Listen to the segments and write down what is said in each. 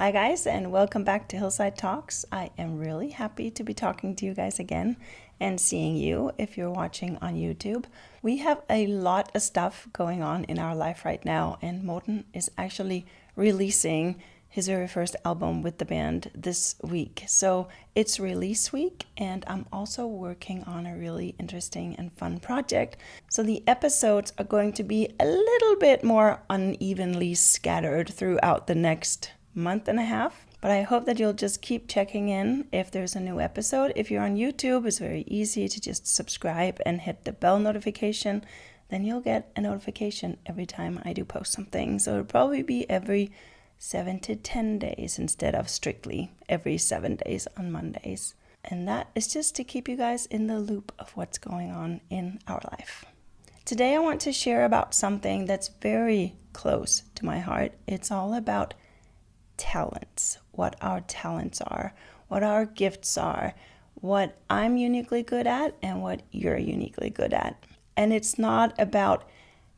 Hi guys, and welcome back to Hillside Talks. I am really happy to be talking to you guys again and seeing you if you're watching on YouTube. We have a lot of stuff going on in our life right now, and Morten is actually releasing his very first album with the band this week. So it's release week, and I'm also working on a really interesting and fun project. So the episodes are going to be a little bit more unevenly scattered throughout the next month and a half, but I hope that you'll just keep checking in if there's a new episode. If you're on YouTube, it's very easy to just subscribe and hit the bell notification. Then you'll get a notification every time I do post something. So it'll probably be every 7 to 10 days instead of strictly every 7 days on Mondays. And that is just to keep you guys in the loop of what's going on in our life. Today I want to share about something that's very close to my heart. It's all about talents, what our talents are, what our gifts are, what I'm uniquely good at and what you're uniquely good at. And it's not about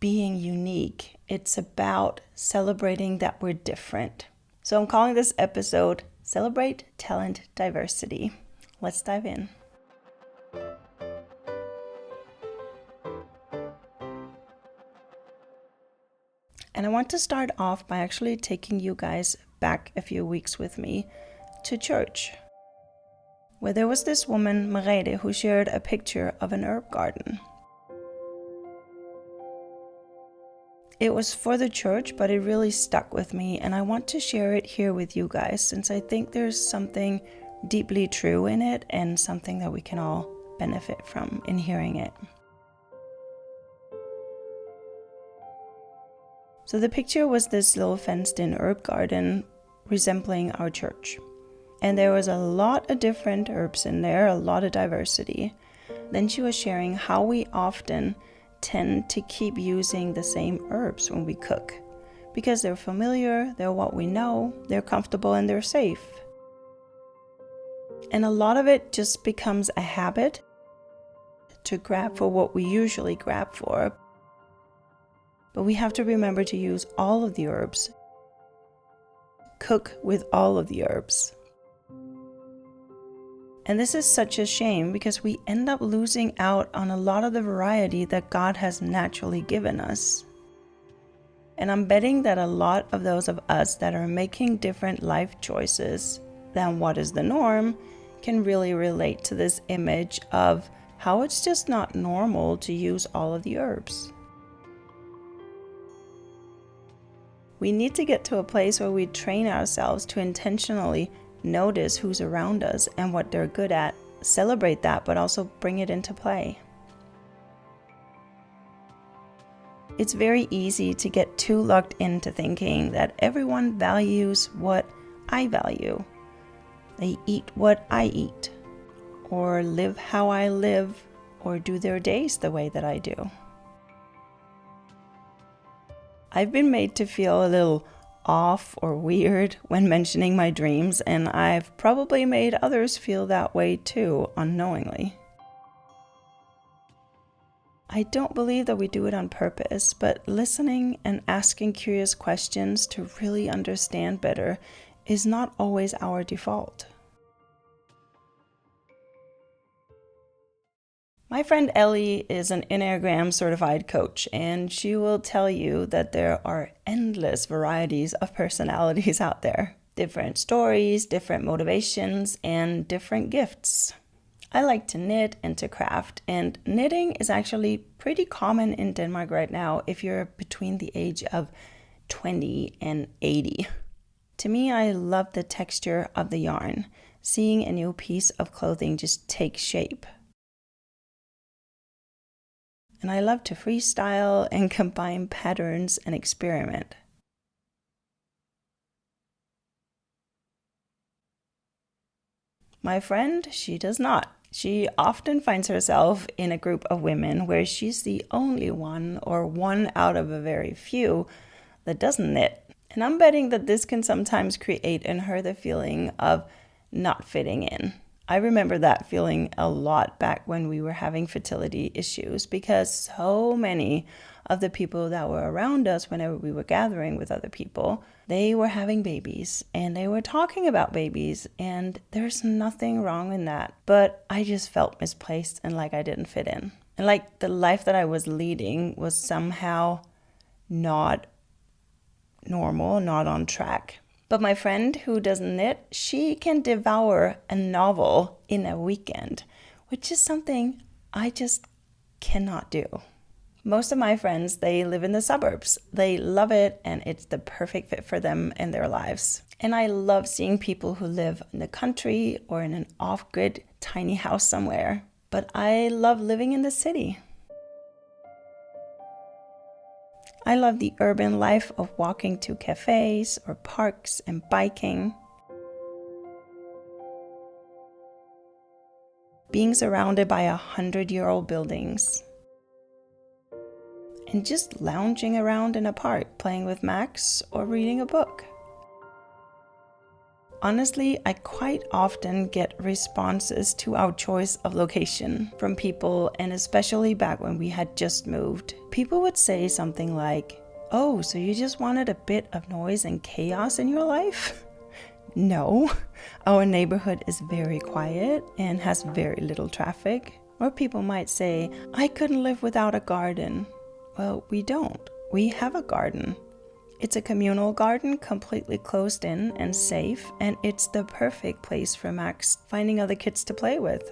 being unique. It's about celebrating that we're different. So I'm calling this episode Celebrate Talent Diversity. Let's dive in. And I want to start off by actually taking you guys back a few weeks with me to church, where there was this woman, Merete, who shared a picture of an herb garden. It was for the church, but it really stuck with me, and I want to share it here with you guys since I think there's something deeply true in it and something that we can all benefit from in hearing it. So the picture was this little fenced-in herb garden resembling our church. And there was a lot of different herbs in there, a lot of diversity. Then she was sharing how we often tend to keep using the same herbs when we cook. Because they're familiar, they're what we know, they're comfortable, and they're safe. And a lot of it just becomes a habit to grab for what we usually grab for. But we have to remember to use all of the herbs. Cook with all of the herbs. And this is such a shame because we end up losing out on a lot of the variety that God has naturally given us. And I'm betting that a lot of those of us that are making different life choices than what is the norm can really relate to this image of how it's just not normal to use all of the herbs. We need to get to a place where we train ourselves to intentionally notice who's around us and what they're good at, celebrate that, but also bring it into play. It's very easy to get too locked into thinking that everyone values what I value. They eat what I eat, or live how I live, or do their days the way that I do. I've been made to feel a little off or weird when mentioning my dreams, and I've probably made others feel that way too, unknowingly. I don't believe that we do it on purpose, but listening and asking curious questions to really understand better is not always our default. My friend Ellie is an Enneagram certified coach, and she will tell you that there are endless varieties of personalities out there. Different stories, different motivations, and different gifts. I like to knit and to craft, and knitting is actually pretty common in Denmark right now if you're between the age of 20 and 80. To me, I love the texture of the yarn, seeing a new piece of clothing just take shape. And I love to freestyle and combine patterns and experiment. My friend, she does not. She often finds herself in a group of women where she's the only one or one out of a very few that doesn't knit. And I'm betting that this can sometimes create in her the feeling of not fitting in, I remember that feeling a lot back when we were having fertility issues, because so many of the people that were around us whenever we were gathering with other people, they were having babies and they were talking about babies, and there's nothing wrong in that. But I just felt misplaced and like I didn't fit in. And like the life that I was leading was somehow not normal, not on track. But my friend who doesn't knit, she can devour a novel in a weekend, which is something I just cannot do. Most of my friends, they live in the suburbs. They love it, and it's the perfect fit for them and their lives. And I love seeing people who live in the country or in an off-grid tiny house somewhere. But I love living in the city. I love the urban life of walking to cafes or parks and biking. Being surrounded by 100-year-old buildings. And just lounging around in a park, playing with Max or reading a book. Honestly, I quite often get responses to our choice of location from people, and especially back when we had just moved. People would say something like, "Oh, so you just wanted a bit of noise and chaos in your life?" No, our neighborhood is very quiet and has very little traffic. Or people might say, "I couldn't live without a garden." Well, we don't. We have a garden. It's a communal garden, completely closed in and safe, and it's the perfect place for Max finding other kids to play with.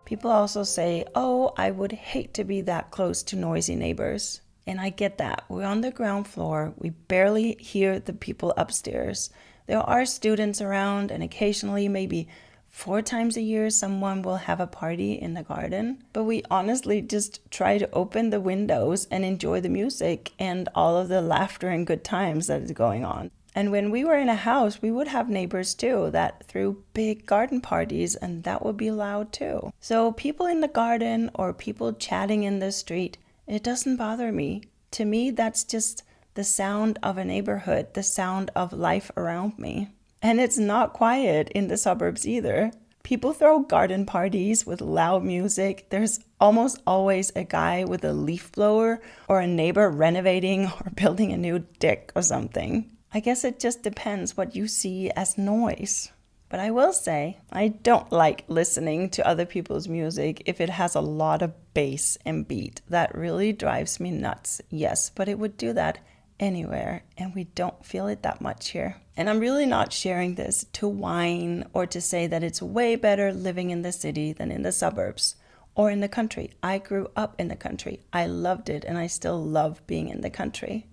People also say, "Oh, I would hate to be that close to noisy neighbors." And I get that. We're on the ground floor. We barely hear the people upstairs. There are students around, and occasionally, maybe 4 times a year, someone will have a party in the garden. But we honestly just try to open the windows and enjoy the music and all of the laughter and good times that is going on. And when we were in a house, we would have neighbors too that threw big garden parties, and that would be loud too. So people in the garden or people chatting in the street, it doesn't bother me. To me, that's just the sound of a neighborhood, the sound of life around me. And it's not quiet in the suburbs either. People throw garden parties with loud music. There's almost always a guy with a leaf blower or a neighbor renovating or building a new deck or something. I guess it just depends what you see as noise. But I will say, I don't like listening to other people's music if it has a lot of bass and beat. That really drives me nuts. Yes, but it would do that anywhere, and we don't feel it that much here. And I'm really not sharing this to whine or to say that it's way better living in the city than in the suburbs or in the country. I grew up in the country. I loved it, and I still love being in the country.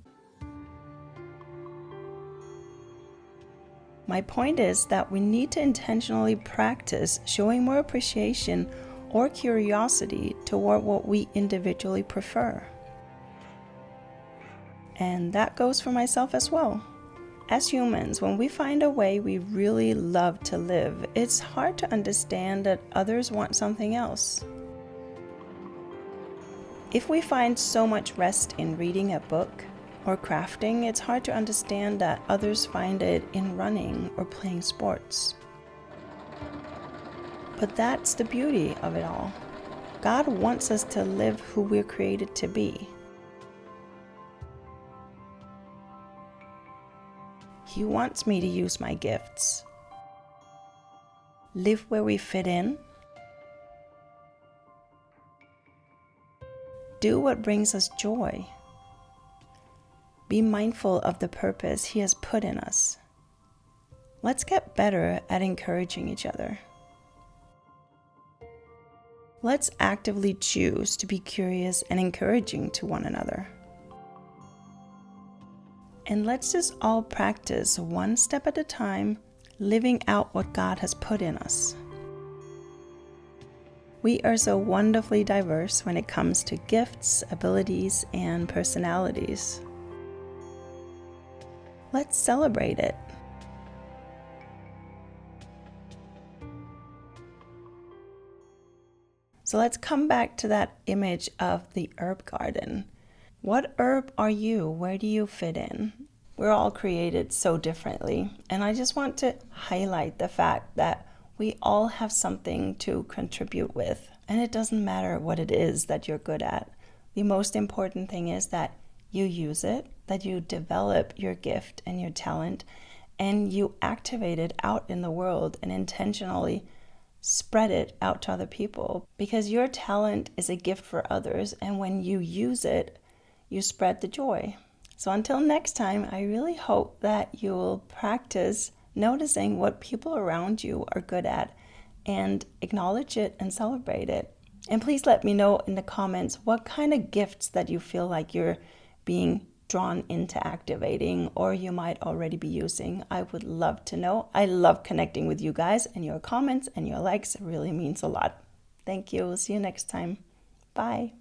My point is that we need to intentionally practice showing more appreciation or curiosity toward what we individually prefer. And that goes for myself as well. As humans, when we find a way we really love to live, it's hard to understand that others want something else. If we find so much rest in reading a book or crafting, it's hard to understand that others find it in running or playing sports. But that's the beauty of it all. God wants us to live who we're created to be. He wants me to use my gifts, live where we fit in, do what brings us joy, be mindful of the purpose He has put in us. Let's get better at encouraging each other. Let's actively choose to be curious and encouraging to one another. And let's just all practice one step at a time, living out what God has put in us. We are so wonderfully diverse when it comes to gifts, abilities, and personalities. Let's celebrate it. So let's come back to that image of the herb garden. What herb are you? Where do you fit in? We're all created so differently. And I just want to highlight the fact that we all have something to contribute with. And it doesn't matter what it is that you're good at. The most important thing is that you use it, that you develop your gift and your talent, and you activate it out in the world and intentionally spread it out to other people. Because your talent is a gift for others, and when you use it, you spread the joy. So until next time, I really hope that you will practice noticing what people around you are good at and acknowledge it and celebrate it. And please let me know in the comments what kind of gifts that you feel like you're being drawn into activating or you might already be using. I would love to know. I love connecting with you guys, and your comments and your likes really means a lot. Thank you. We'll see you next time. Bye.